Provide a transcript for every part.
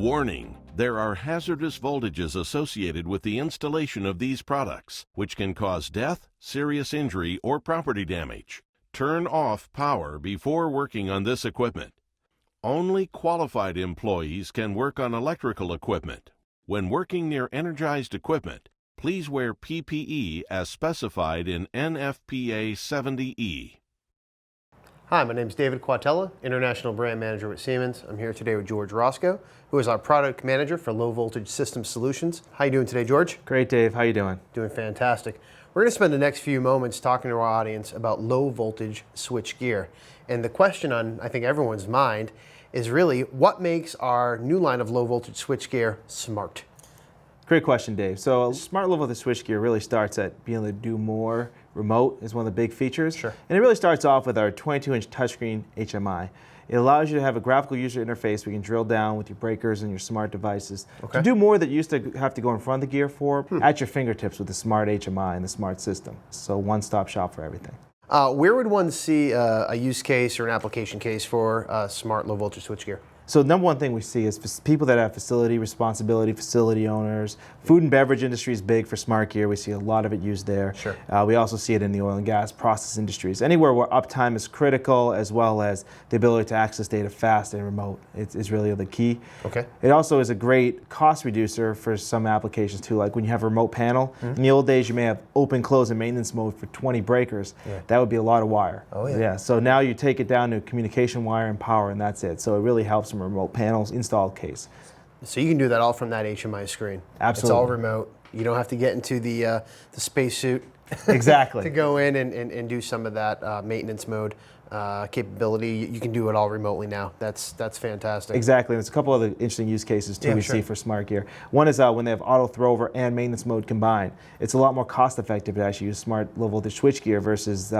Warning: there are hazardous voltages associated with the installation of these products, which can cause death, serious injury, or property damage. Turn off power before working on this equipment. Only qualified employees can work on electrical equipment. When working near energized equipment, please wear PPE as specified in NFPA 70E. Hi, my name is David Quatella, International Brand Manager with Siemens. I'm here today with George Roscoe, who is our Product Manager for Low Voltage System Solutions. How you doing today, George? Great, Dave. How you doing? Doing fantastic. We're going to spend the next few moments talking to our audience about low voltage switchgear. And the question on, I think, everyone's mind is really, what makes our new line of low voltage switchgear smart? Great question, Dave. So smart low voltage switchgear really starts at being able to do more remote is one of the big features. Sure. And it really starts off with our 22-inch touchscreen HMI. It allows you to have a graphical user interface where you can drill down with your breakers and your smart devices to do more that you used to have to go in front of the gear for at your fingertips with the smart HMI and the smart system. So one-stop shop for everything. Where would one see a use case or an application case for smart low voltage switchgear? So number one thing we see is people that have facility responsibility, facility owners. Food and beverage industry is big for smart gear. We see a lot of it used there. Sure. We also see it in the oil and gas process industries. Anywhere where uptime is critical, as well as the ability to access data fast and remote is really the key. Okay. It also is a great cost reducer for some applications too, like when you have a remote panel. In the old days, you may have open, close, and maintenance mode for 20 breakers. Yeah. That would be a lot of wire. Oh yeah. So now you take it down to communication wire and power, and that's it. So it really helps from a remote panels installed case. So you can do that all from that HMI screen. Absolutely. It's all remote. You don't have to get into the spacesuit Exactly. to go in and do some of that maintenance mode capability. You can do it all remotely now. That's fantastic. Exactly. There's a couple other interesting use cases too see for smart gear. One is when they have auto throwover and maintenance mode combined. It's a lot more cost effective to actually use smart low voltage switch gear versus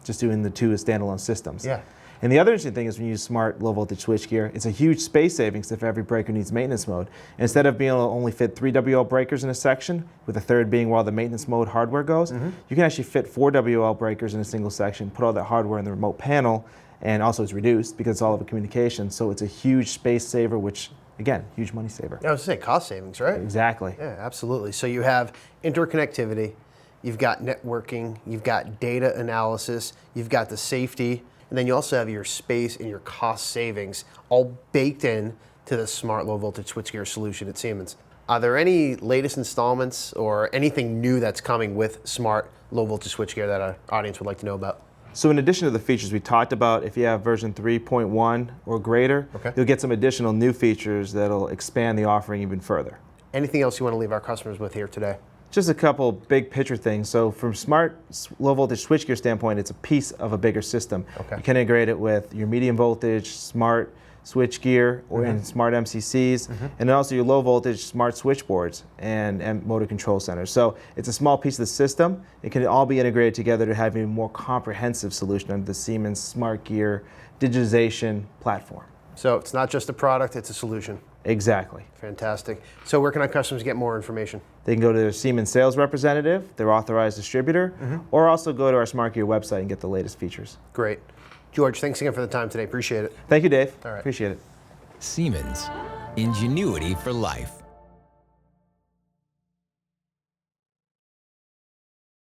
just doing the two as standalone systems. Yeah. And the other interesting thing is when you use smart low voltage switchgear, it's a huge space savings if every breaker needs maintenance mode. Instead of being able to only fit 3 WL breakers in a section, with the third being while the maintenance mode hardware goes, you can actually fit 4 WL breakers in a single section, put all that hardware in the remote panel, and also it's reduced because it's all of a communication. So it's a huge space saver, which again, huge money saver. I was going to say cost savings, right? Exactly. Yeah, absolutely. So you have interconnectivity, you've got networking, you've got data analysis, you've got the safety, and then you also have your space and your cost savings all baked in to the smart low voltage switchgear solution at Siemens. Are there any latest installments or anything new that's coming with smart low voltage switchgear that our audience would like to know about? So in addition to the features we talked about, if you have version 3.1 or greater, you'll get some additional new features that'll expand the offering even further. Anything else you want to leave our customers with here today? Just a couple big picture things. So from smart low voltage switchgear standpoint, it's a piece of a bigger system. You can integrate it with your medium voltage smart switchgear or in smart MCCs, and then also your low voltage smart switchboards and motor control centers. So it's a small piece of the system. It can all be integrated together to have a more comprehensive solution under the Siemens Smart Gear digitization platform. So it's not just a product, it's a solution. Exactly. Fantastic. So where can our customers get more information? They can go to their Siemens sales representative, their authorized distributor, or also go to our Smart Gear website and get the latest features. Great. George, thanks again for the time today. Appreciate it. Thank you, Dave. All right. Appreciate it. Siemens, ingenuity for life.